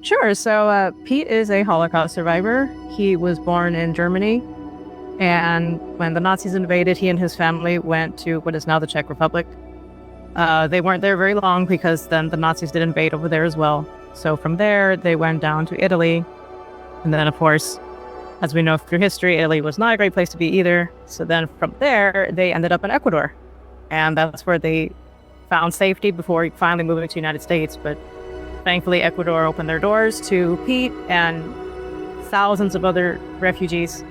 Sure. So Pete is a Holocaust survivor. He was born in Germany. And when the Nazis invaded, he and his family went to what is now the Czech Republic. They weren't there very long because then the Nazis did invade over there as well. So from there, they went down to Italy. And then, of course, as we know through history, Italy was not a great place to be either. So then from there, they ended up in Ecuador. And that's where they found safety before finally moving to the United States. But thankfully, Ecuador opened their doors to Pete and thousands of other refugees.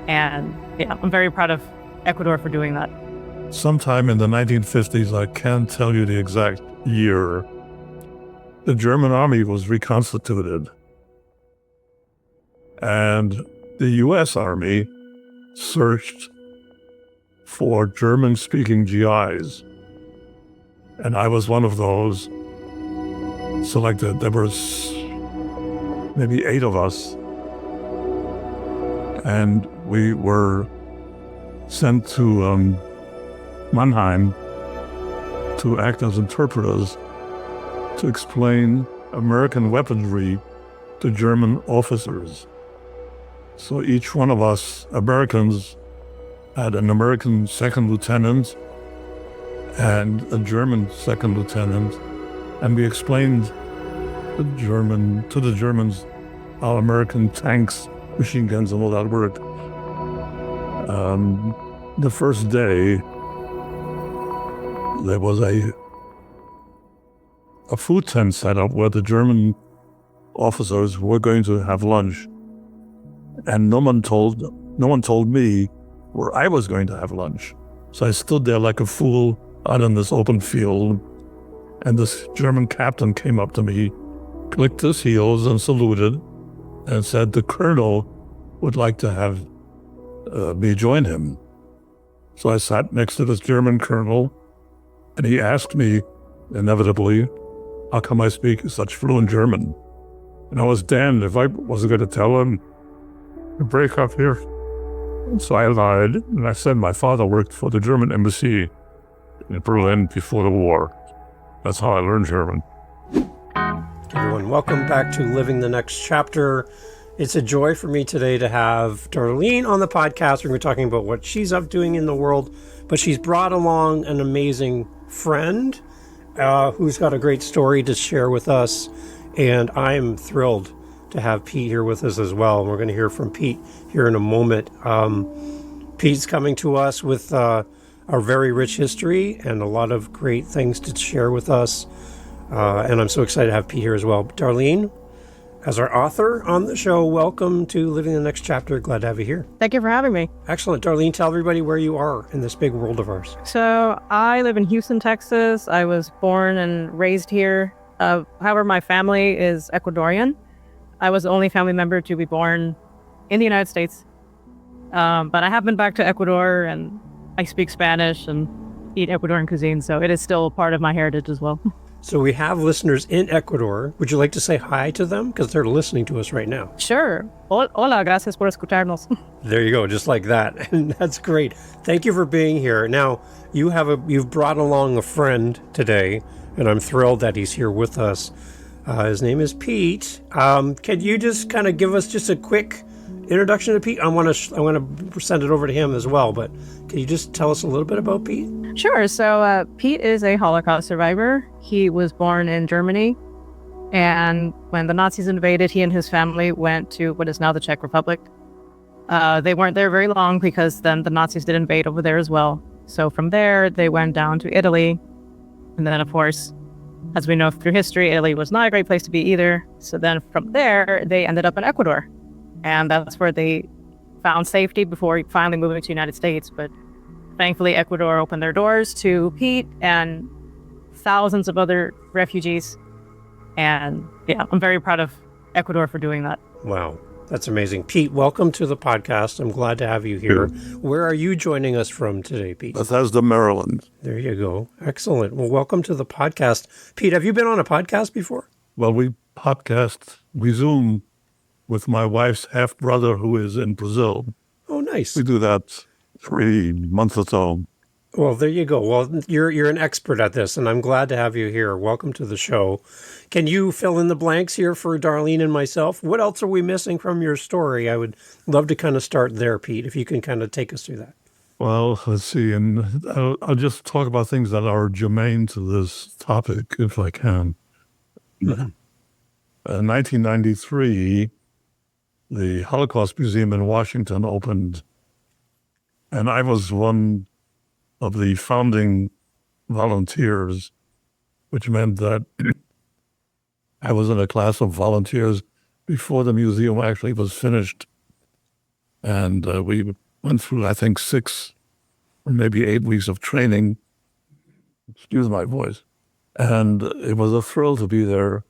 And yeah, I'm very proud of Ecuador for doing that. Sometime in the 1950s, I can't tell you the exact year, the German army was reconstituted. And the U.S. Army searched for German-speaking GIs. And I was one of those selected. There was maybe 8 of us. And we were sent to Mühlheim to act as interpreters to explain American weaponry to German officers. So each one of us Americans had an American second lieutenant and a German second lieutenant, and we explained to the Germans how American tanks, machine guns, and all that worked. The first day, there was a food tent set up where the German officers were going to have lunch, and no one told me where I was going to have lunch. So I stood there like a fool out in this open field, and this German captain came up to me, clicked his heels and saluted, and said the colonel would like to have me join him. So I sat next to this German colonel, and he asked me, inevitably, how come I speak such fluent German? And I was damned if I wasn't going to tell him to break up here. So I lied, and I said my father worked for the German embassy in Berlin before the war. That's how I learned German. Everyone, welcome back to Living the Next Chapter. It's a joy for me today to have Darlene on the podcast. We're talking about what she's up doing in the world, but she's brought along an amazing friend who's got a great story to share with us, and I'm thrilled to have Pete here with us as well. We're going to hear from Pete here in a moment. Pete's coming to us with our very rich history and a lot of great things to share with us, and I'm so excited to have Pete here as well. Darlene, as our author on the show, welcome to Living the Next Chapter. Glad to have you here. Thank you for having me. Excellent. Darlene, tell everybody where you are in this big world of ours. So I live in Houston, Texas. I was born and raised here. However, my family is Ecuadorian. I was the only family member to be born in the United States. But I have been back to Ecuador, and I speak Spanish and eat Ecuadorian cuisine, so it is still part of my heritage as well. So we have listeners in Ecuador. Would you like to say hi to them? Because they're listening to us right now. Sure. Hola, gracias por escucharnos. There you go, just like that. And that's great. Thank you for being here. Now, you've brought along a friend today, and I'm thrilled that he's here with us. His name is Pete. Can you just kind of give us just a quick introduction to Pete? I want to send it over to him as well, but can you just tell us a little bit about Pete? Sure. So Pete is a Holocaust survivor. He was born in Germany, and when the Nazis invaded, he and his family went to what is now the Czech Republic. They weren't there very long because then the Nazis did invade over there as well. So from there, they went down to Italy, and then, of course, as we know through history, Italy was not a great place to be either. So then from there, they ended up in Ecuador. And that's where they found safety before finally moving to the United States. But thankfully, Ecuador opened their doors to Pete and thousands of other refugees. And yeah, I'm very proud of Ecuador for doing that. Wow, that's amazing. Pete, welcome to the podcast. I'm glad to have you here. Where are you joining us from today, Pete? Bethesda, Maryland. There you go. Excellent. Well, welcome to the podcast. Pete, have you been on a podcast before? Well, we Zoom with my wife's half-brother who is in Brazil. Oh, nice. We do that 3 months or so. Well, there you go. Well, you're an expert at this, and I'm glad to have you here. Welcome to the show. Can you fill in the blanks here for Darlene and myself? What else are we missing from your story? I would love to kind of start there, Pete, if you can kind of take us through that. Well, let's see, and I'll just talk about things that are germane to this topic, if I can. In 1993, the Holocaust Museum in Washington opened, and I was one of the founding volunteers, which meant that I was in a class of volunteers before the museum actually was finished. And we went through, I think, 6 or maybe 8 weeks of training. Excuse my voice. And it was a thrill to be there.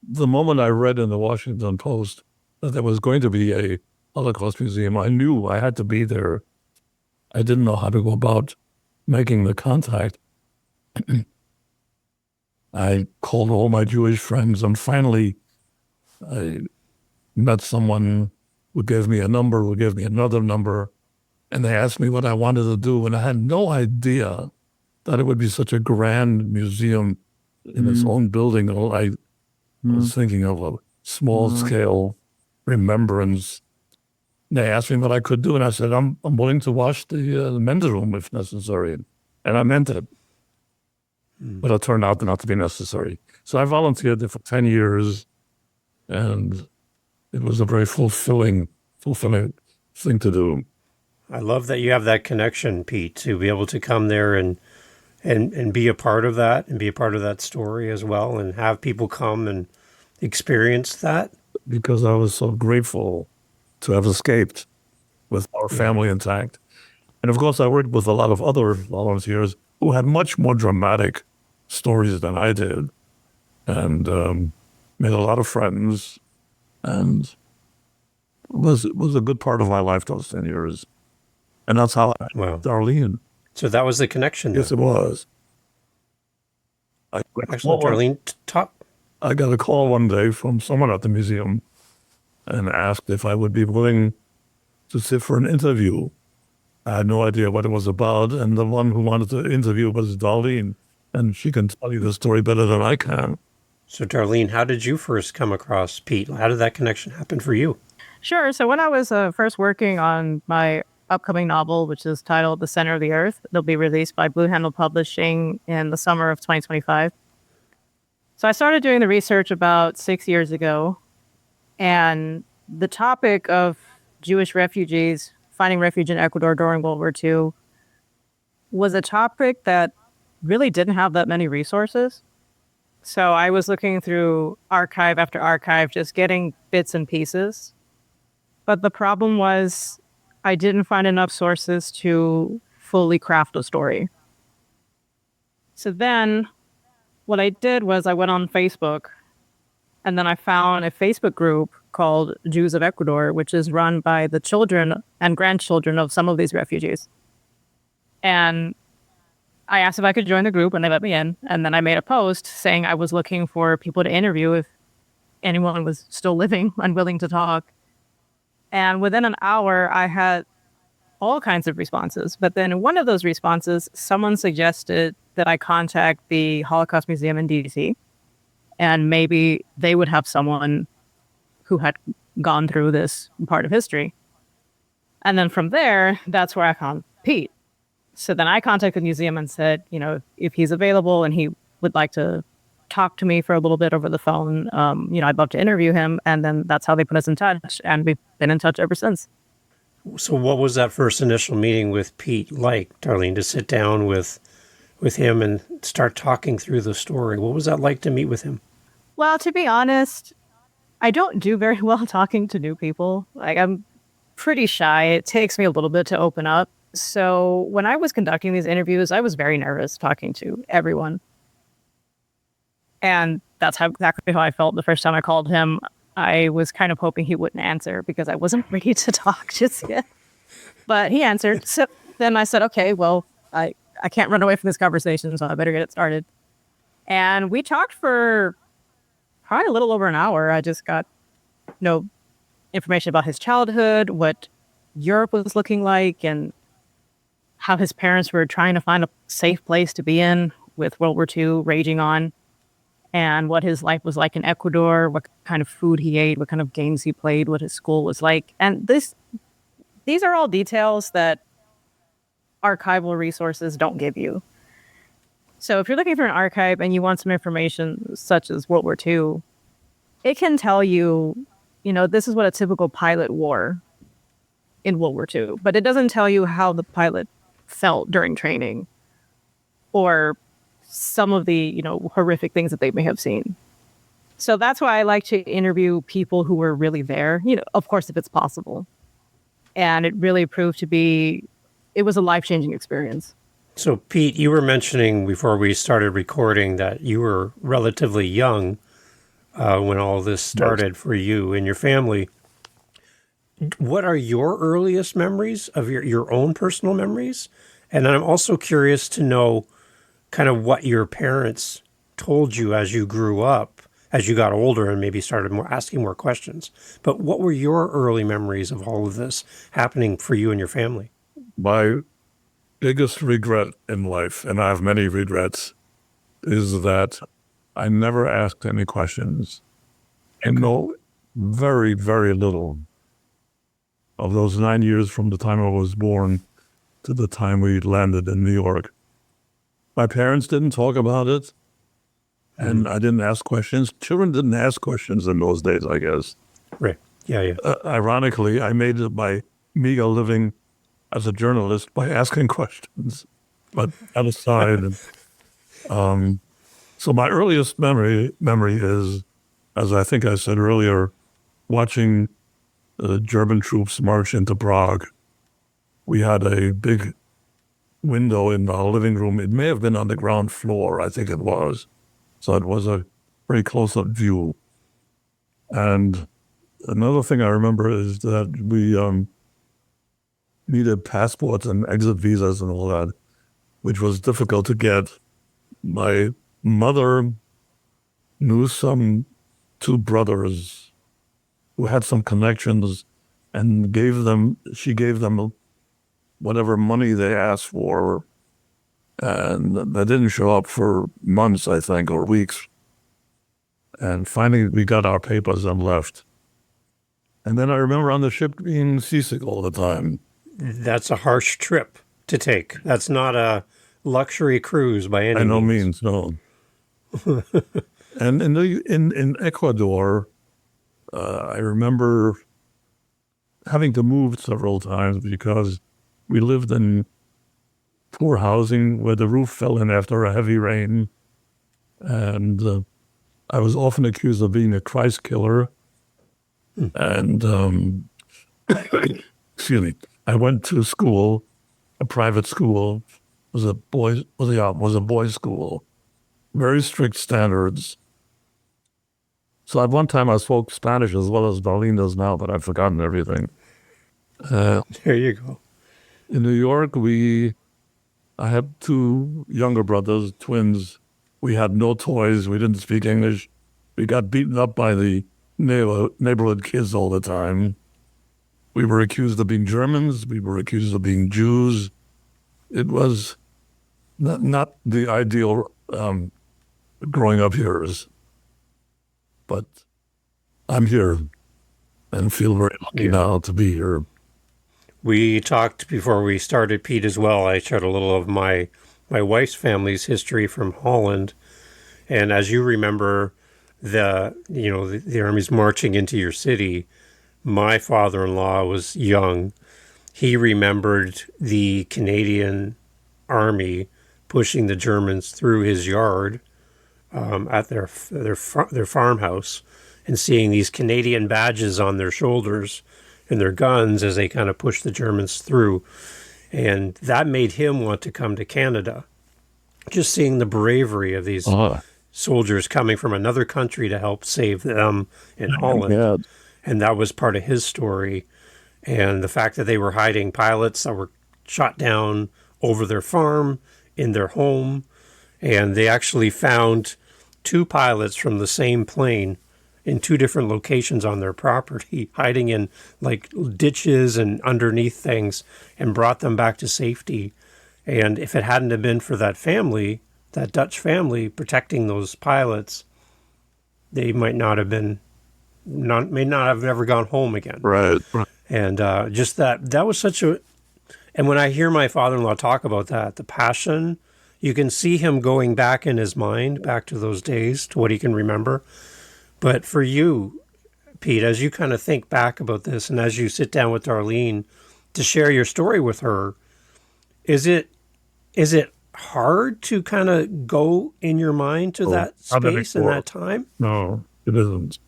The moment I read in the Washington Post that there was going to be a Holocaust museum, I knew I had to be there. I didn't know how to go about making the contact. I called all my Jewish friends, and finally I met someone who gave me a number, who gave me another number, and they asked me what I wanted to do, and I had no idea that it would be such a grand museum in its own building. I was thinking of a small-scale remembrance. They asked me what I could do, and I said, I'm willing to wash the men's room if necessary. And I meant it. But it turned out not to be necessary. So I volunteered there for 10 years, and it was a very fulfilling thing to do. I love that you have that connection, Pete, to be able to come there and be a part of that and be a part of that story as well, and have people come and experience that. Because I was so grateful to have escaped with our family intact. And of course, I worked with a lot of other volunteers who had much more dramatic stories than I did, and made a lot of friends, and it was a good part of my life those 10 years. And that's how I met Darlene. So that was the connection then. Yes, it was. Excellent. Darlene, talk. I got a call one day from someone at the museum and asked if I would be willing to sit for an interview. I had no idea what it was about, and the one who wanted to interview was Darlene, and she can tell you the story better than I can. So Darlene, how did you first come across Pete? How did that connection happen for you? Sure. So when I was first working on my upcoming novel, which is titled The Center of the Earth, it'll be released by Blue Handle Publishing in the summer of 2025. So I started doing the research about 6 years ago, and the topic of Jewish refugees finding refuge in Ecuador during World War II was a topic that really didn't have that many resources. So I was looking through archive after archive, just getting bits and pieces. But the problem was I didn't find enough sources to fully craft a story. So then what I did was I went on Facebook, and then I found a Facebook group called Jews of Ecuador, which is run by the children and grandchildren of some of these refugees. And I asked if I could join the group, and they let me in. And then I made a post saying I was looking for people to interview if anyone was still living and willing to talk. And within an hour, I had all kinds of responses. But then in one of those responses, someone suggested that I contact the Holocaust Museum in DC, and maybe they would have someone who had gone through this part of history. And then from there, that's where I found Pete. So then I contacted the museum and said, if he's available and he would like to talk to me for a little bit over the phone, I'd love to interview him. And then that's how they put us in touch. And we've been in touch ever since. So what was that first initial meeting with Pete like, Darlene, to sit down with him and start talking through the story? What was that like to meet with him? Well, to be honest, I don't do very well talking to new people. I'm pretty shy. It takes me a little bit to open up. So when I was conducting these interviews, I was very nervous talking to everyone. And that's exactly how I felt the first time I called him. I was kind of hoping he wouldn't answer because I wasn't ready to talk just yet. But he answered. So then I said, okay, well, I can't run away from this conversation, so I better get it started. And we talked for probably a little over an hour. I just got information about his childhood, what Europe was looking like, and how his parents were trying to find a safe place to be in with World War II raging on, and what his life was like in Ecuador, what kind of food he ate, what kind of games he played, what his school was like. And these are all details that archival resources don't give you. So if you're looking for an archive and you want some information such as World War II, it can tell you, this is what a typical pilot wore in World War II, but it doesn't tell you how the pilot felt during training or some of the, horrific things that they may have seen. So that's why I like to interview people who were really there, of course, if it's possible. And it really proved to be, it was a life-changing experience. So, Pete, you were mentioning before we started recording that you were relatively young when all this started for you and your family. What are your earliest memories of your own personal memories? And I'm also curious to know kind of what your parents told you as you grew up, as you got older and maybe started asking more questions. But what were your early memories of all of this happening for you and your family? My biggest regret in life, and I have many regrets, is that I never asked any questions and know very, very little of those 9 years from the time I was born to the time we landed in New York. My parents didn't talk about it, and I didn't ask questions. Children didn't ask questions in those days, I guess. Right. Yeah. Ironically, I made it my meager living as a journalist by asking questions, but that aside. So my earliest memory is, as I think I said earlier, watching the German troops march into Prague. We had a big window in our living room. It may have been on the ground floor, I think it was. So it was a very close-up view. And another thing I remember is that we needed passports and exit visas and all that, which was difficult to get. My mother knew two brothers who had some connections and she gave them whatever money they asked for. And they didn't show up for months, I think, or weeks. And finally we got our papers and left. And then I remember on the ship being seasick all the time. That's a harsh trip to take. That's not a luxury cruise by any means. By no means, no. And in Ecuador, I remember having to move several times because we lived in poor housing where the roof fell in after a heavy rain. And I was often accused of being a Christ killer. And, excuse me, I went to school, a private school. Was a boys' school. Very strict standards. So at one time I spoke Spanish as well as Darlene does now, but I've forgotten everything. There you go. In New York, I had two younger brothers, twins. We had no toys. We didn't speak English. We got beaten up by the neighborhood kids all the time. We were accused of being Germans. We were accused of being Jews. It was not the ideal growing up years. But I'm here and feel very lucky now to be here. We talked before we started, Pete, as well. I shared a little of my wife's family's history from Holland. And as you remember, the army's marching into your city. My father-in-law was young. He remembered the Canadian army pushing the Germans through his yard at their farmhouse and seeing these Canadian badges on their shoulders and their guns as they kind of pushed the Germans through. And that made him want to come to Canada. Just seeing the bravery of these soldiers coming from another country to help save them in Holland. Yeah. And that was part of his story. And the fact that they were hiding pilots that were shot down over their farm, in their home. And they actually found two pilots from the same plane in two different locations on their property, hiding in like ditches and underneath things, and brought them back to safety And if it hadn't have been for that family, that Dutch family protecting those pilots, they may not have ever gone home again. Right. And just that was such a, and when I hear my father-in-law talk about that, the passion, you can see him going back in his mind, back to those days, to what he can remember. But for you, Pete, as you kind of think back about this, and as you sit down with Darlene to share your story with her, is it hard to kind of go in your mind to that space and that time? No, it isn't.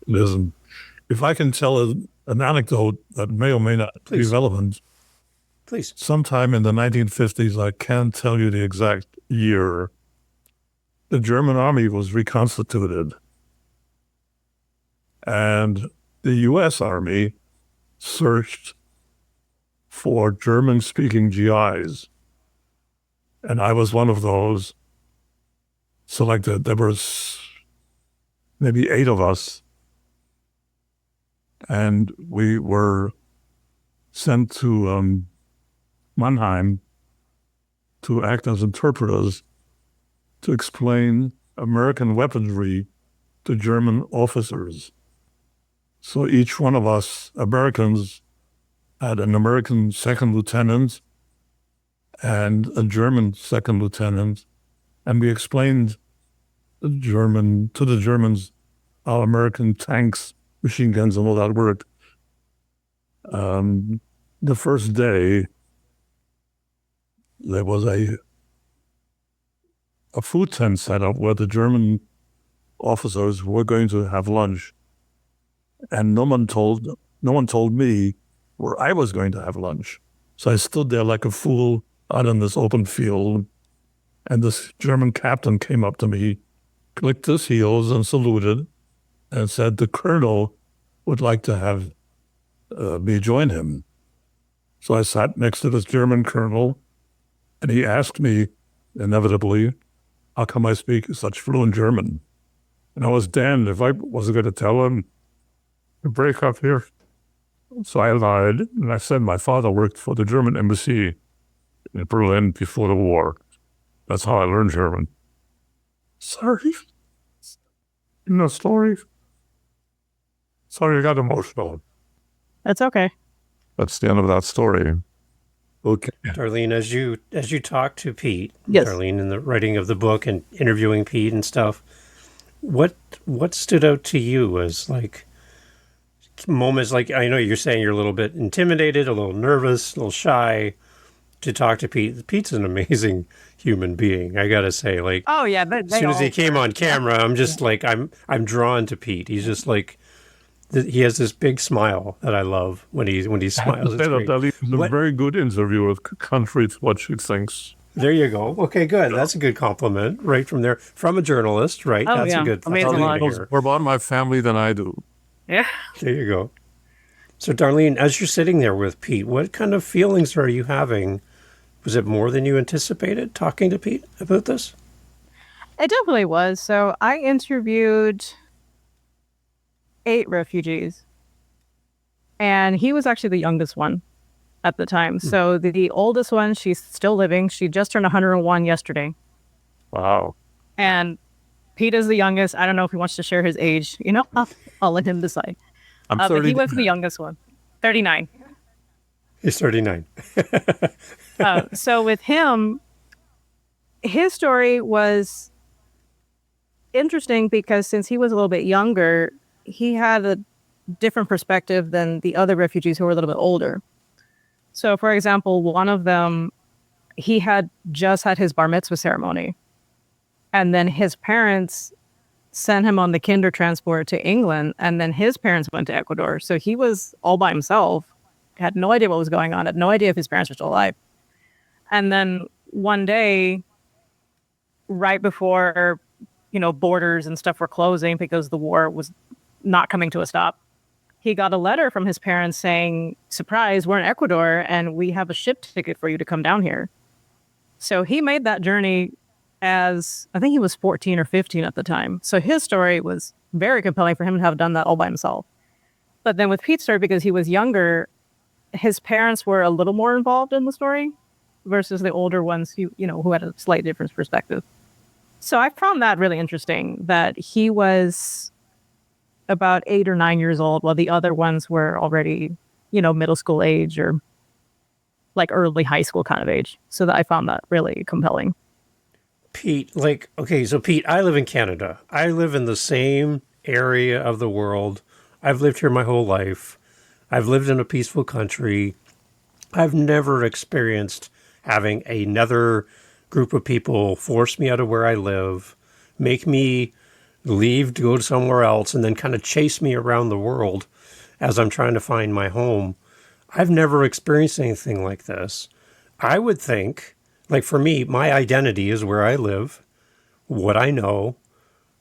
It isn't. If I can tell an anecdote that may or may not be relevant, please. Sometime in the 1950s, I can't tell you the exact year, the German army was reconstituted. And the U.S. Army searched for German-speaking GIs. And I was one of those selected. There was maybe 8 of us. And we were sent to Mannheim to act as interpreters to explain American weaponry to German officers. So each one of us Americans had an American second lieutenant and a German second lieutenant, and we explained to the Germans how American tanks, machine guns, and all that worked. The first day, there was a food tent set up where the German officers were going to have lunch, and no one told me where I was going to have lunch. So I stood there like a fool out in this open field, and this German captain came up to me, clicked his heels and saluted, and said the colonel would like to have me join him. So I sat next to this German colonel, and he asked me, inevitably, how come I speak such fluent German? And I was damned if I wasn't going to tell him to break up here. So I lied, and I said my father worked for the German embassy in Berlin before the war. That's how I learned German. Sorry. No story. Sorry, I got emotional. That's okay. That's the end of that story. Okay. Darlene, as you talk to Pete, yes. Darlene, in the writing of the book and interviewing Pete and stuff, what stood out to you as like moments, like I know you're saying you're a little bit intimidated, a little nervous, a little shy to talk to Pete. Pete's an amazing human being, I gotta say. Like, oh yeah, as soon as he came on camera, I'm just like I'm drawn to Pete. He's just like he has this big smile that I love when he smiles. It's a very good interview with contrary to what she thinks. There you go. Okay, good. That's a good compliment right from there, from a journalist, right? Oh, that's yeah. a good. Amazing. More about my family than I do. Yeah. There you go. So, Darlene, as you're sitting there with Pete, what kind of feelings are you having? Was it more than you anticipated talking to Pete about this? It definitely was. So I interviewed 8 refugees, and he was actually the youngest one at the time. So the oldest one, she's still living. She just turned 101 yesterday. Wow. And Pete is the youngest. I don't know if he wants to share his age. You know, I'll let him decide. I'm 30. But he was the youngest one. 39. He's 39. So with him, his story was interesting because since he was a little bit younger, he had a different perspective than the other refugees who were a little bit older. So, for example, one of them, he had just had his bar mitzvah ceremony. And then his parents sent him on the kinder transport to England. And then his parents went to Ecuador. So he was all by himself, had no idea what was going on, had no idea if his parents were still alive. And then one day, right before, borders and stuff were closing because the war was not coming to a stop, he got a letter from his parents saying, surprise, we're in Ecuador and we have a ship ticket for you to come down here. So he made that journey as, I think he was 14 or 15 at the time. So his story was very compelling for him to have done that all by himself. But then with Pete's story, because he was younger, his parents were a little more involved in the story. versus the older ones who had a slight different perspective. So I found that really interesting, that he was about 8 or 9 years old while the other ones were already, middle school age or like early high school kind of age. So that I found that really compelling. Pete, so Pete, I live in Canada. I live in the same area of the world. I've lived here my whole life. I've lived in a peaceful country. I've never experienced having another group of people force me out of where I live, make me leave to go to somewhere else, and then kind of chase me around the world as I'm trying to find my home. I've never experienced anything like this. I would think, like for me, my identity is where I live, what I know,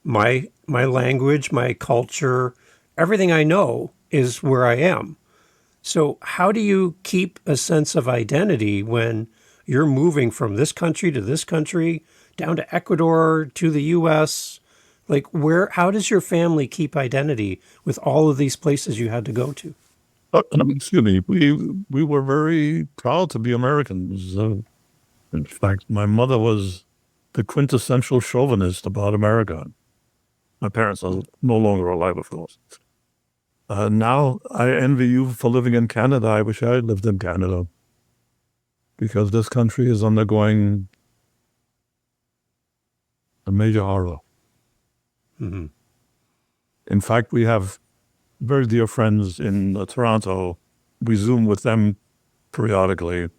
my language, my culture, everything I know is where I am. So how do you keep a sense of identity when you're moving from this country to this country, down to Ecuador, to the U.S.? Like, how does your family keep identity with all of these places you had to go to? Excuse me. We were very proud to be Americans. In fact, my mother was the quintessential chauvinist about America. My parents are no longer alive, of course. Now I envy you for living in Canada. I wish I had lived in Canada, because this country is undergoing a major horror. Mm-hmm. In fact, we have very dear friends in Toronto. We Zoom with them periodically.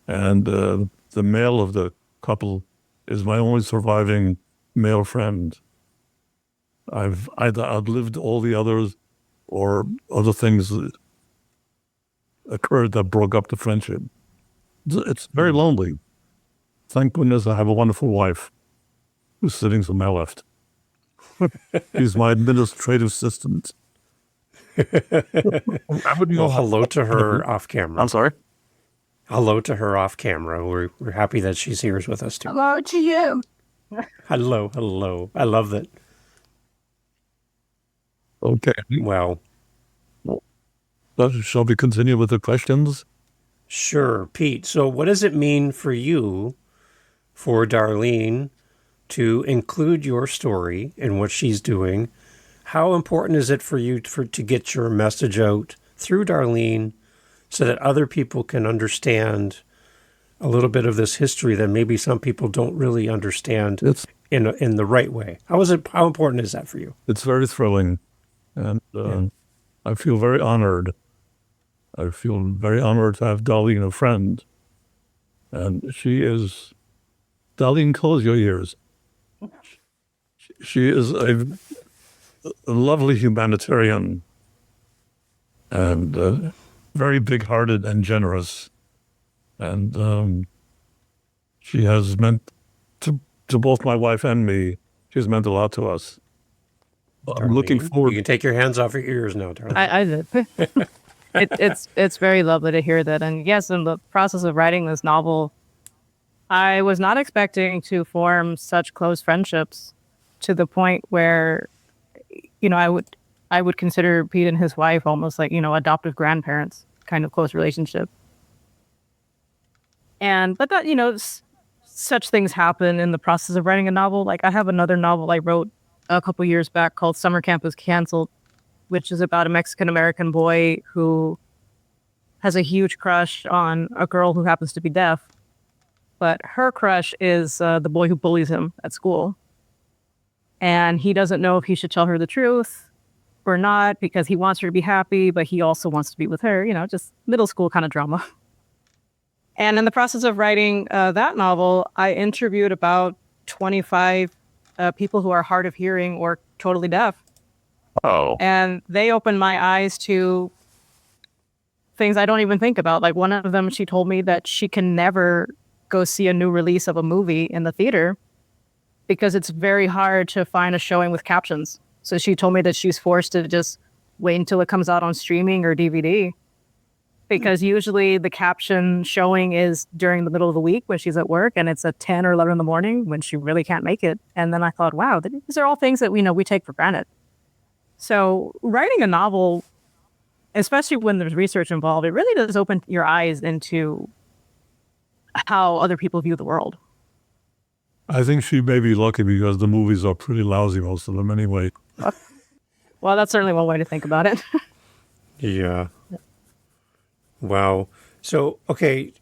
And the male of the couple is my only surviving male friend. I've either outlived all the others, or other things that occurred that broke up the friendship. It's very lonely. Thank goodness I have a wonderful wife who's sitting to my left. She's my administrative assistant. Well, hello to her off camera. I'm sorry? Hello to her off camera. We're happy that she's here with us too. Hello to you. Hello. I love that. Okay. Well, shall we continue with the questions? Sure. Pete, so what does it mean for you, for Darlene, to include your story in what she's doing? How important is it for you to get your message out through Darlene so that other people can understand a little bit of this history that maybe some people don't really understand in the right way? How important is that for you? It's very thrilling. And I feel very honored. I feel very honored to have Darlene a friend. And she is... Darlene, close your ears. She is a lovely humanitarian and very big-hearted and generous. And she has meant to both my wife and me, she's meant a lot to us. Darlene, I'm looking forward. You can take your hands off your ears now, Darlene. I did. It's very lovely to hear that. And yes, in the process of writing this novel, I was not expecting to form such close friendships to the point where, I would consider Pete and his wife almost like, adoptive grandparents, kind of close relationship. But that, such things happen in the process of writing a novel. Like I have another novel I wrote a couple years back called Summer Camp is Canceled, which is about a Mexican-American boy who has a huge crush on a girl who happens to be deaf. But her crush is the boy who bullies him at school. And he doesn't know if he should tell her the truth or not because he wants her to be happy, but he also wants to be with her, just middle school kind of drama. And in the process of writing that novel, I interviewed about 25 people who are hard of hearing or totally deaf. Oh. And they opened my eyes to things I don't even think about. Like one of them, she told me that she can never go see a new release of a movie in the theater because it's very hard to find a showing with captions. So she told me that she's forced to just wait until it comes out on streaming or DVD because usually the caption showing is during the middle of the week when she's at work and it's at 10 or 11 in the morning when she really can't make it. And then I thought, wow, these are all things that we take for granted. So writing a novel, especially when there's research involved, it really does open your eyes into how other people view the world. I think she may be lucky because the movies are pretty lousy, most of them anyway. Well, that's certainly one way to think about it. Yeah. Wow. So, okay,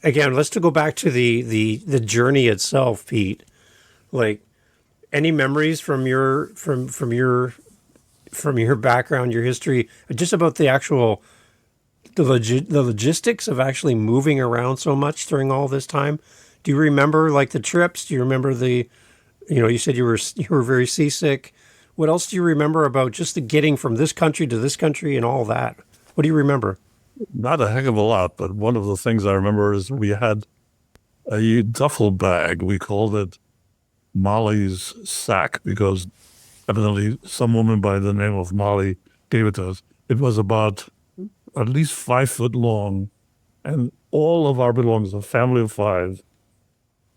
again, let's go back to the journey itself, Pete. Like, any memories from your background, your history, just about the actual the logistics of actually moving around so much during all this time? Do you remember like the trips? Do you remember you said you were very seasick. What else do you remember about just the getting from this country to this country and all that? What do you remember? Not a heck of a lot, but one of the things I remember is we had a duffel bag. We called it Molly's sack because evidently some woman by the name of Molly gave it to us. It was about at least 5 foot long, and all of our belongings, a family of 5,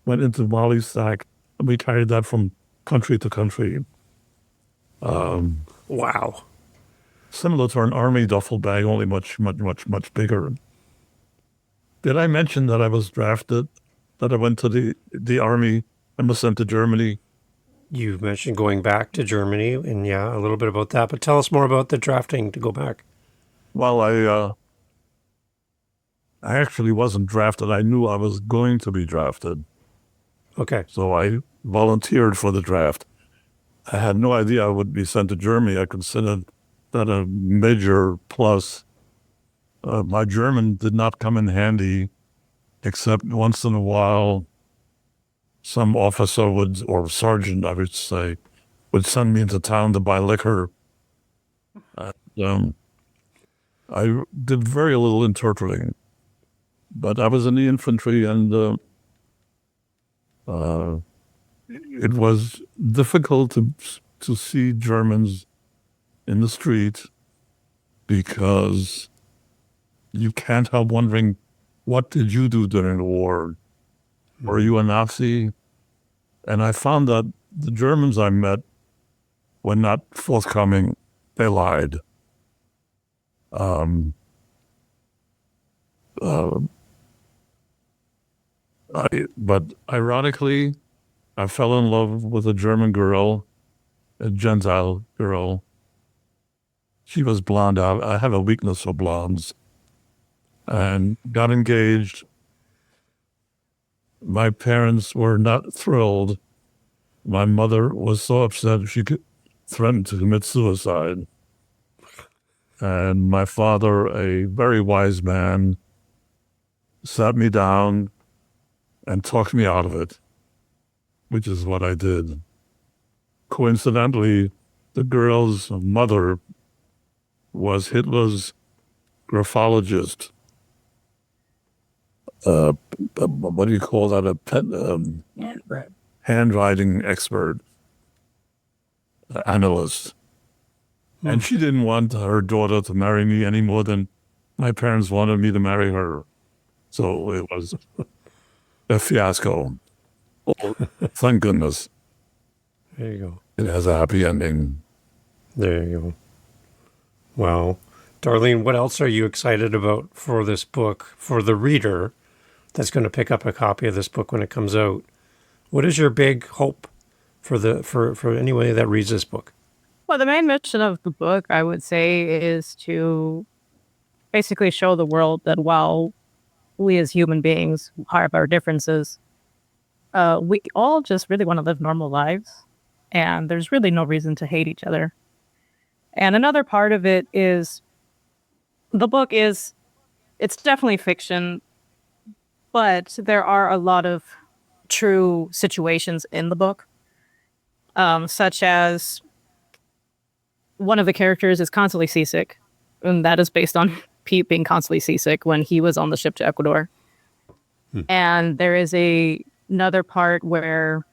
went into Molly's sack, and we carried that from country to country. Wow. Similar to an army duffel bag, only much, much, much, much bigger. Did I mention that I was drafted, that I went to the army and was sent to Germany? You mentioned going back to Germany, and yeah, a little bit about that, but tell us more about the drafting to go back. Well, I actually wasn't drafted. I knew I was going to be drafted. Okay. So I volunteered for the draft. I had no idea I would be sent to Germany. I considered that a major plus. My German did not come in handy, except once in a while, some officer would, or sergeant, I would say, would send me into town to buy liquor. I did very little interpreting, but I was in the infantry, and it was difficult to see Germans in the street because you can't help wondering, what did you do during the war? Were you a Nazi? And I found that the Germans I met were not forthcoming. They lied. But ironically, I fell in love with a German girl, a Gentile girl. She was blonde. I have a weakness for blondes. And got engaged. My parents were not thrilled. My mother was so upset she threatened to commit suicide. And my father, a very wise man, sat me down and talked me out of it, which is what I did. Coincidentally, the girl's mother was Hitler's graphologist. What do you call that? Handwriting expert, analyst. And she didn't want her daughter to marry me any more than my parents wanted me to marry her. So it was a fiasco. Oh, thank goodness. There you go. It has a happy ending. There you go. Wow. Darlene, what else are you excited about for this book, for the reader that's going to pick up a copy of this book when it comes out? What is your big hope for anybody that reads this book? Well, the main mission of the book, I would say, is to basically show the world that while we as human beings have our differences, we all just really want to live normal lives. And there's really no reason to hate each other. And another part of it is the book it's definitely fiction, but there are a lot of true situations in the book, such as one of the characters is constantly seasick, and that is based on Pete being constantly seasick when he was on the ship to Ecuador. And there is another part where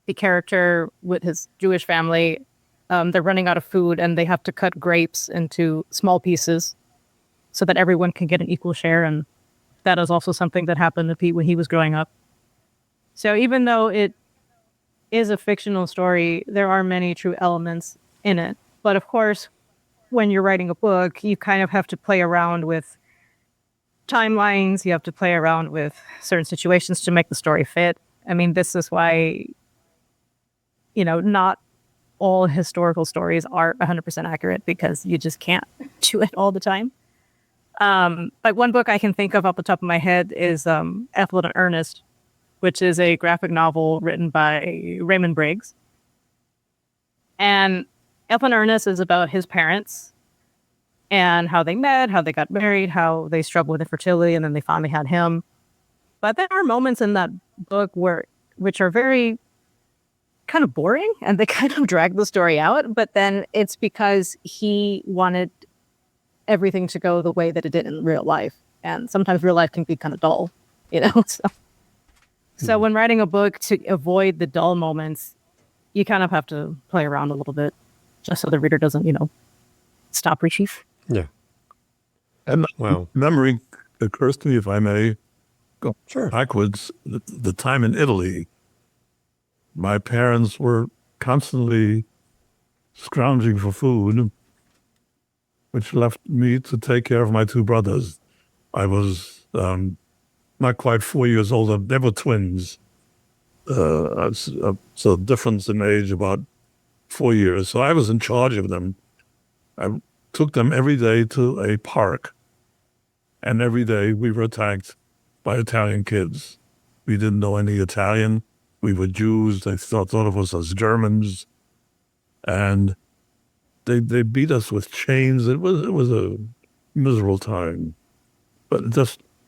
the character with his Jewish family, they're running out of food and they have to cut grapes into small pieces so that everyone can get an equal share. And that is also something that happened to Pete when he was growing up. So even though it is a fictional story, there are many true elements in it. But of course, when you're writing a book, you kind of have to play around with timelines. You have to play around with certain situations to make the story fit. I mean, this is why, not all historical stories are 100% accurate, because you just can't do it all the time. Like one book I can think of off the top of my head is Ethel and Ernest, which is a graphic novel written by Raymond Briggs. And Ethel and Ernest is about his parents and how they met, how they got married, how they struggled with infertility, and then they finally had him. But there are moments in that book which are very kind of boring, and they kind of drag the story out. But then it's because he wanted everything to go the way that it did in real life. And sometimes real life can be kind of dull, So when writing a book, to avoid the dull moments, you kind of have to play around a little bit just so the reader doesn't, stop reaching. Yeah. And memory occurs to me, if I may go Sure. backwards, the time in Italy. My parents were constantly scrounging for food, which left me to take care of my two brothers. I was not quite 4 years older. They were twins. So difference in age about 4 years. So I was in charge of them. I took them every day to a park, and every day we were attacked by Italian kids. We didn't know any Italian. We were Jews. They thought of us as Germans, and they beat us with chains. It was a miserable time, but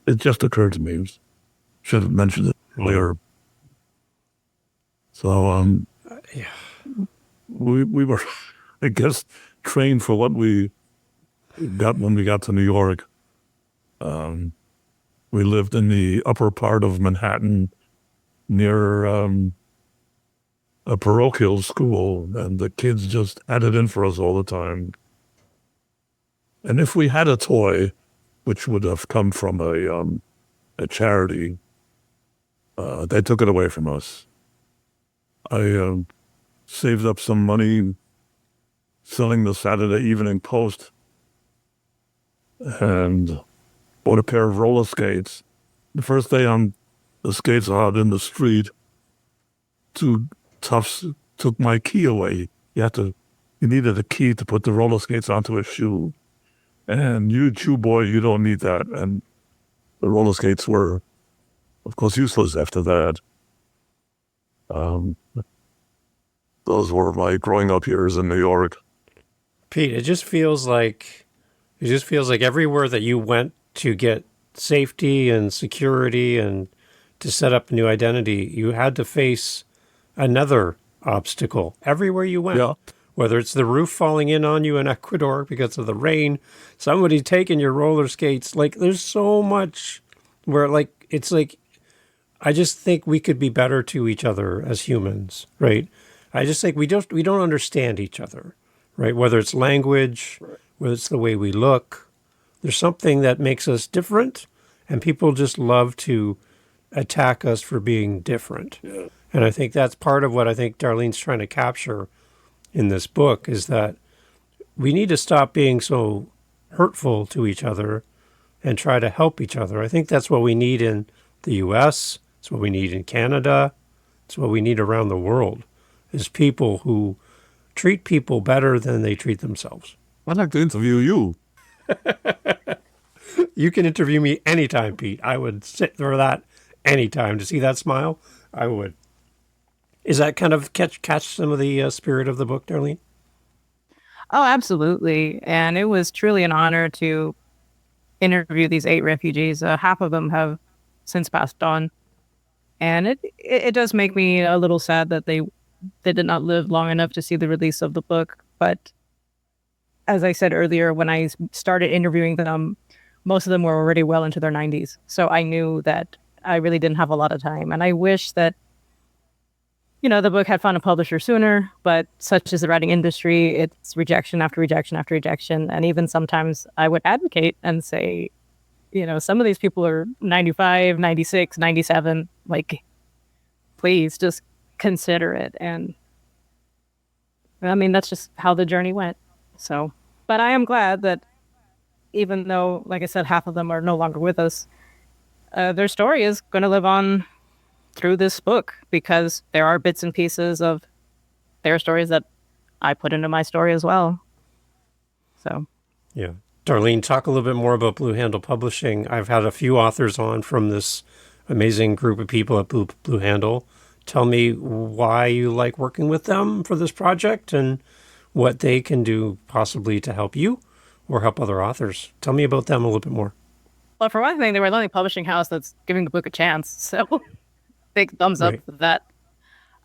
it just occurred to me. Should have mentioned it earlier. So we were, I guess, trained for what we got when we got to New York. We lived in the upper part of Manhattan, near a parochial school, and the kids just had it in for us all the time. And if we had a toy, which would have come from a charity, they took it away from us. I saved up some money selling the Saturday Evening Post and bought a pair of roller skates. The first day on the skates out in the street, two toughs took my key away. You needed a key to put the roller skates onto a shoe. And you boy, you don't need that. And the roller skates were, of course, useless after that. Those were my growing up years in New York. Pete, it just feels like everywhere that you went to get safety and security and to set up a new identity, you had to face another obstacle everywhere you went. Yeah. Whether it's the roof falling in on you in Ecuador because of the rain, somebody taking your roller skates. Like, there's so much where, like, it's like, I just think we could be better to each other as humans, right? I just think we don't understand each other, right? Whether it's language, whether it's the way we look, there's something that makes us different, and people just love to attack us for being different. Yeah. And I think that's part of what I think Darlene's trying to capture in this book, is that we need to stop being so hurtful to each other and try to help each other. I think that's what we need in the U.S., it's what we need in Canada, it's what we need around the world, is people who treat people better than they treat themselves. I'd like to interview you. You can interview me anytime, Pete. I would sit for that anytime. To see that smile, I would. Is that kind of catch some of the spirit of the book, Darlene? Oh, absolutely. And it was truly an honor to interview these 8 refugees. Half of them have since passed on. And it does make me a little sad that they did not live long enough to see the release of the book. But as I said earlier, when I started interviewing them, most of them were already well into their 90s. So I knew that I really didn't have a lot of time. And I wish that, the book had found a publisher sooner, but such is the writing industry. It's rejection after rejection after rejection. And even sometimes I would advocate and say, some of these people are 95, 96, 97. Like, please just consider it. And I mean, that's just how the journey went. So, but I am glad that, even though, like I said, half of them are no longer with us, their story is going to live on through this book because there are bits and pieces of their stories that I put into my story as well. So, yeah. Darlene, talk a little bit more about Blue Handle Publishing. I've had a few authors on from this amazing group of people at Blue Handle. Tell me why you like working with them for this project and what they can do possibly to help you or help other authors. Tell me about them a little bit more. well, for one thing, they were the only publishing house that's giving the book a chance. So big thumbs up for that.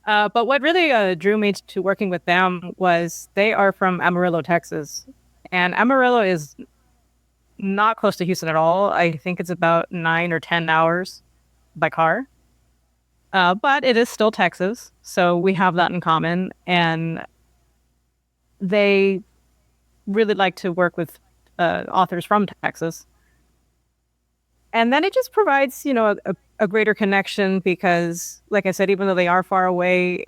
But what really drew me to working with them was they are from Amarillo, Texas. And Amarillo is not close to Houston at all. I think it's about 9 or 10 hours by car. But it is still Texas. So we have that in common. And they really like to work with authors from Texas. And then it just provides, a greater connection because, like I said, even though they are far away,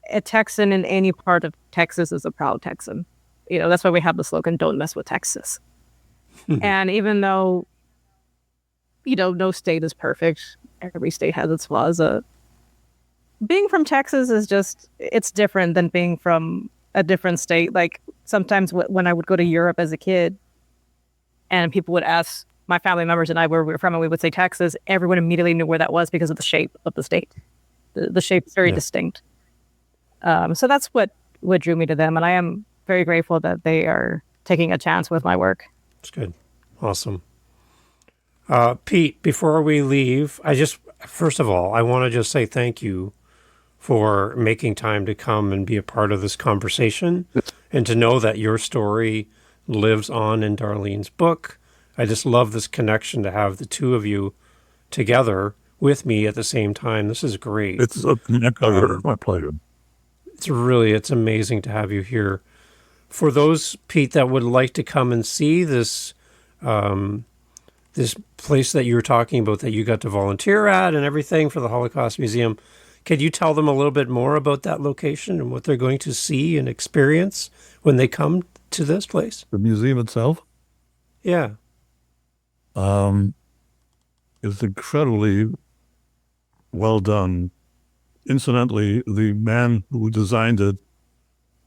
a Texan in any part of Texas is a proud Texan. That's why we have the slogan, "Don't mess with Texas." And even though, no state is perfect, every state has its flaws. Being from Texas is it's different than being from a different state. Like sometimes when I would go to Europe as a kid and people would ask my family members and I where we were from and we would say Texas, everyone immediately knew where that was because of the shape of the state. The shape is very distinct. So that's what drew me to them. And I am very grateful that they are taking a chance with my work. That's good. Awesome. Pete, before we leave, first of all, I want to just say thank you for making time to come and be a part of this conversation and to know that your story lives on in Darlene's book. I just love this connection to have the two of you together with me at the same time. This is great. It's my pleasure. It's amazing to have you here. For those, Pete, that would like to come and see this this place that you were talking about that you got to volunteer at and everything for the Holocaust Museum, could you tell them a little bit more about that location and what they're going to see and experience when they come to this place? The museum itself? Yeah. It's incredibly well done. Incidentally, the man who designed it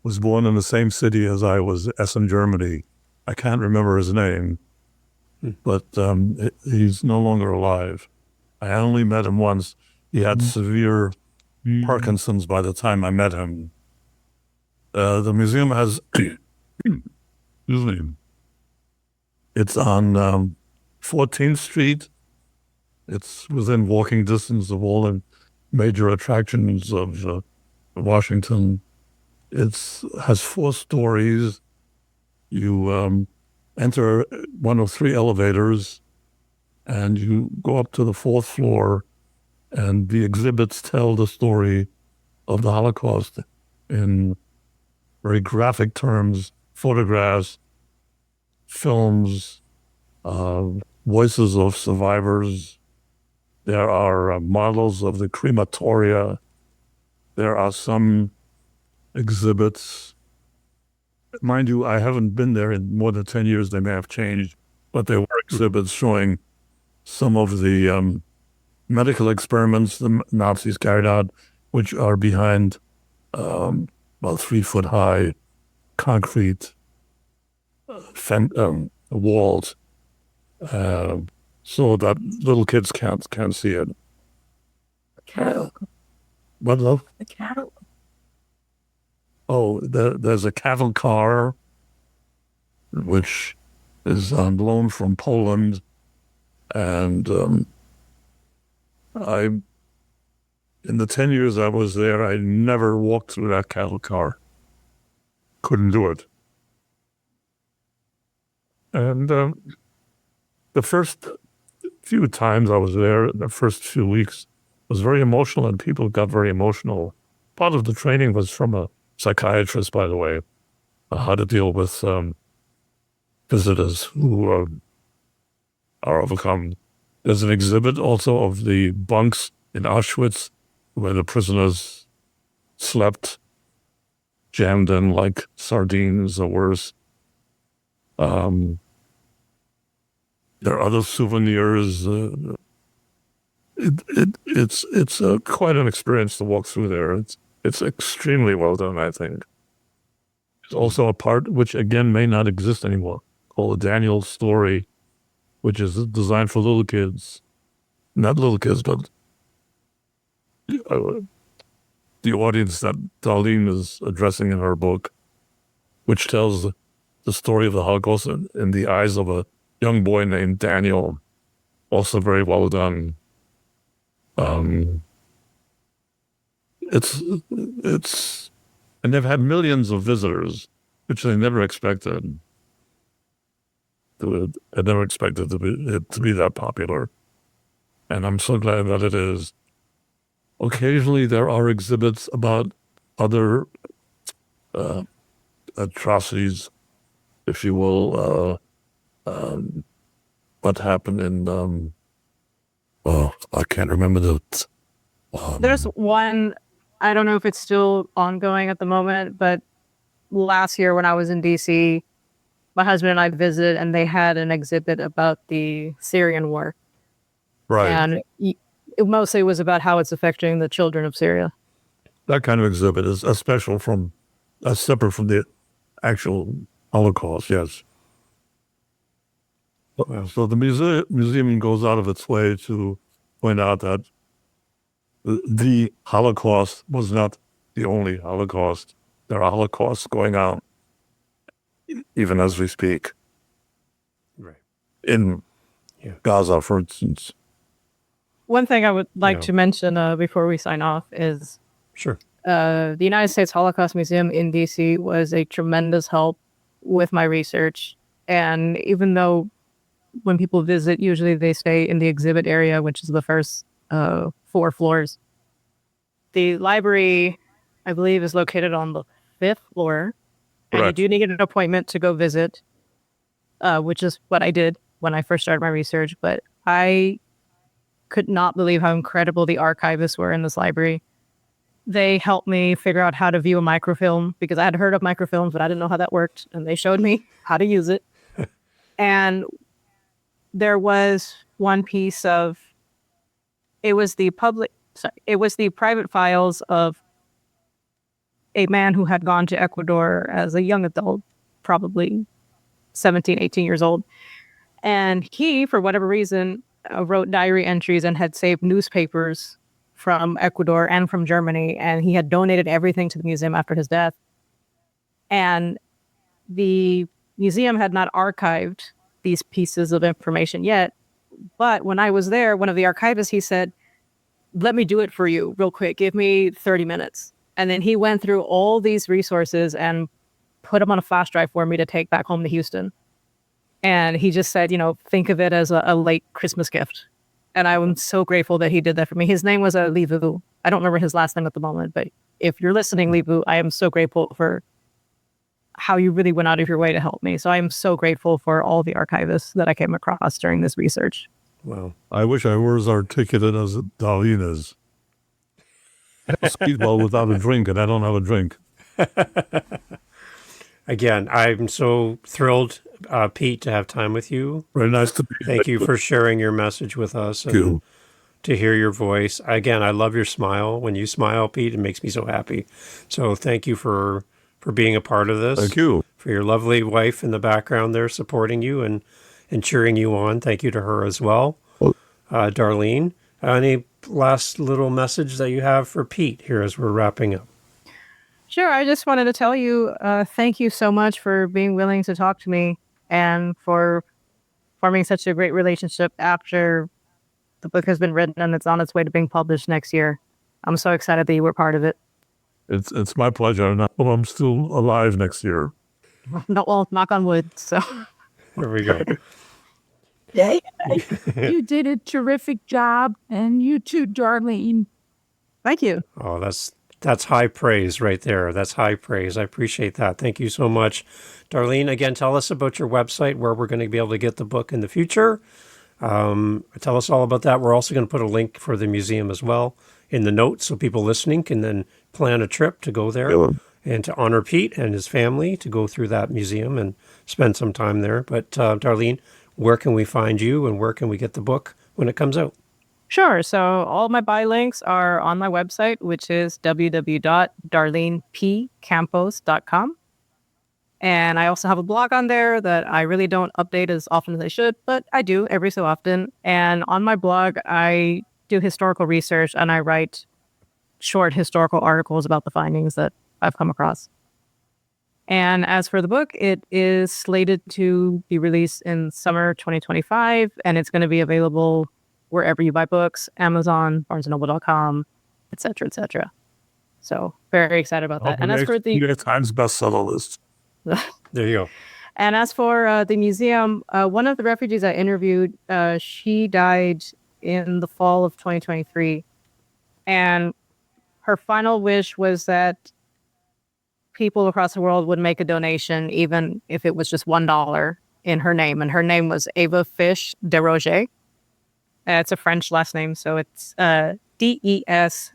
was born in the same city as I was, Essen, Germany. I can't remember his name, but he's no longer alive. I only met him once. He had severe Parkinson's by the time I met him. The museum has, excuse me, it's on 14th Street. It's within walking distance of all the major attractions of Washington. It has 4 stories. You enter one of 3 elevators and you go up to the 4th floor, and the exhibits tell the story of the Holocaust in very graphic terms, photographs, films, voices of survivors. There are models of the crematoria. There are some exhibits. Mind you, I haven't been there in more than 10 years. They may have changed, but there were exhibits showing some of the medical experiments the Nazis carried out, which are behind 3-foot-high concrete walls, so that little kids can't see it. Cattle. What, love? The cattle. Oh, there's a cattle car, which is on loan from Poland, and in the 10 years I was there, I never walked through that cattle car. Couldn't do it. And the first few times I was there, the first few weeks, was very emotional, and people got very emotional. Part of the training was from a psychiatrist, by the way, how to deal with visitors who are overcome. There's an exhibit also of the bunks in Auschwitz where the prisoners slept, jammed in like sardines or worse. There are other souvenirs. It's quite an experience to walk through there. It's extremely well done, I think. There's also a part which again may not exist anymore, called a Daniel story, which is designed for little kids. Not little kids, but the audience that Darlene is addressing in her book, which tells the story of the Holocaust in the eyes of a young boy named Daniel. Also very well done. It's and they've had millions of visitors, which they never expected. I never expected it to be that popular, and I'm so glad that it is. Occasionally, there are exhibits about other atrocities, if you will. What happened in? I can't remember the. There's one, I don't know if it's still ongoing at the moment, but last year when I was in DC, my husband and I visited, and they had an exhibit about the Syrian war. Right. And it mostly was about how it's affecting the children of Syria. That kind of exhibit is separate from the actual Holocaust, yes. So the museum goes out of its way to point out that the Holocaust was not the only Holocaust. There are Holocausts going on even as we speak. Right. In Gaza, for instance. One thing I would like to mention before we sign off is sure. The United States Holocaust Museum in DC was a tremendous help with my research. And even though when people visit, usually they stay in the exhibit area, which is the first 4 floors. The library, I believe, is located on the 5th floor. And you do need an appointment to go visit, which is what I did when I first started my research. But I could not believe how incredible the archivists were in this library. They helped me figure out how to view a microfilm because I had heard of microfilms, but I didn't know how that worked. And they showed me how to use it. And there was one piece of, it was the private files of a man who had gone to Ecuador as a young adult, probably 17, 18 years old. And he, for whatever reason, wrote diary entries and had saved newspapers from Ecuador and from Germany. And he had donated everything to the museum after his death. And the museum had not archived these pieces of information yet. But when I was there, one of the archivists, he said, let me do it for you real quick. Give me 30 minutes. And then he went through all these resources and put them on a flash drive for me to take back home to Houston. And he just said, think of it as a late Christmas gift. And I'm so grateful that he did that for me. His name was Livu. I don't remember his last name at the moment, but if you're listening, Livu, I am so grateful for how you really went out of your way to help me. So I am so grateful for all the archivists that I came across during this research. Wow. I wish I were as articulate as Darlene is. I speak well without a drink, and I don't have a drink. Again, I'm so thrilled, Pete, to have time with you. Very nice to be Thank you for sharing your message with us and to hear your voice. Again, I love your smile. When you smile, Pete, it makes me so happy. So thank you for being a part of this. Thank you. For your lovely wife in the background there supporting you and cheering you on. Thank you to her as well. Darlene, any last little message that you have for Pete here as we're wrapping up? Sure. I just wanted to tell you, thank you so much for being willing to talk to me and for forming such a great relationship after the book has been written and it's on its way to being published next year. I'm so excited that you were part of it. It's my pleasure. And I'm still alive next year. No, well, knock on wood. So there we go. You did a terrific job, and you too, Darlene. Thank you. Oh, that's high praise right there. That's high praise. I appreciate that. Thank you so much. Darlene, again, tell us about your website, where we're going to be able to get the book in the future. Tell us all about that. We're also going to put a link for the museum as well in the notes so people listening can then plan a trip to go there and to honor Pete and his family, to go through that museum and spend some time there. But Darlene, where can we find you and where can we get the book when it comes out? Sure. So all my buy links are on my website, which is www.darlenepcampos.com. And I also have a blog on there that I really don't update as often as I should, but I do every so often. And on my blog, I do historical research and I write short historical articles about the findings that I've come across. And as for the book, it is slated to be released in summer 2025, and it's going to be available wherever you buy books, Amazon, barnesandnoble.com, et cetera, et cetera. So very excited about that. And as for the New York Times bestseller list. There you go. And as for the museum, one of the refugees I interviewed, she died in the fall of 2023. And her final wish was that people across the world would make a donation, even if it was just $1 in her name. And her name was Eva Fish de Roger. It's a French last name, so it's Desrosiers.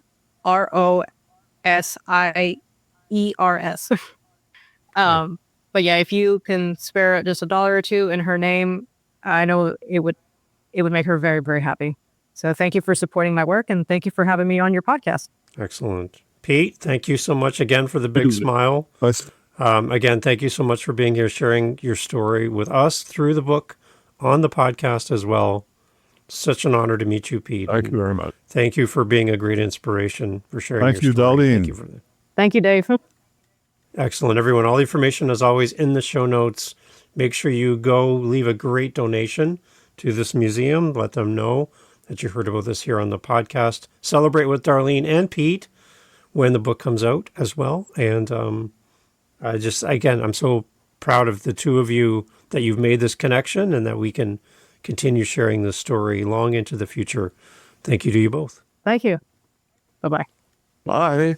But yeah, if you can spare just $1 or $2 in her name, I know it would make her very, very happy. So thank you for supporting my work, and thank you for having me on your podcast. Excellent. Pete, thank you so much again for the big smile. Nice. Again, thank you so much for being here, sharing your story with us through the book, on the podcast as well. Such an honor to meet you, Pete. Thank you very much. Thank you for being a great inspiration, for sharing Thank your you, story. Darlene. Thank you for that. Thank you, Dave. Excellent, everyone. All the information, as always, in the show notes. Make sure you go leave a great donation to this museum. Let them know that you heard about this here on the podcast. Celebrate with Darlene and Pete when the book comes out as well. And I'm so proud of the two of you that you've made this connection and that we can continue sharing this story long into the future. Thank you to you both. Thank you. Bye-bye. Bye.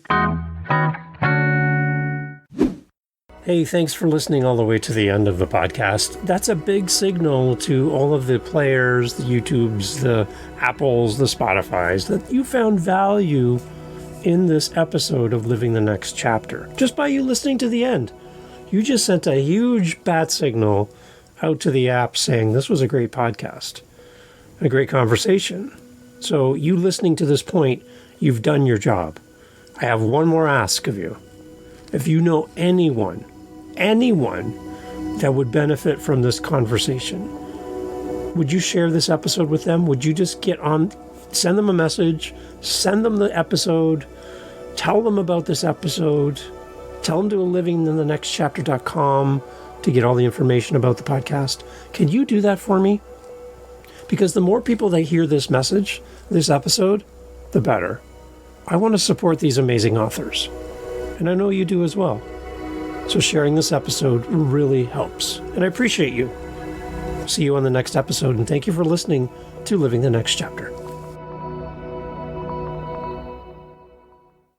Hey, thanks for listening all the way to the end of the podcast. That's a big signal to all of the players, the YouTubes, the Apples, the Spotifys, that you found value in this episode of Living the Next Chapter. Just by you listening to the end. You just sent a huge bat signal out to the app saying this was a great podcast, a great conversation. So you listening to this point, you've done your job. I have one more ask of you. If you know anyone that would benefit from this conversation, would you share this episode with them? Would you just get on, send them a message, send them the episode, tell them about this episode, tell them to livinginthenextchapter.com to get all the information about the podcast. Can you do that for me? Because the more people that hear this message, this episode, the better. I want to support these amazing authors. And I know you do as well. So sharing this episode really helps. And I appreciate you. See you on the next episode. And thank you for listening to Living the Next Chapter.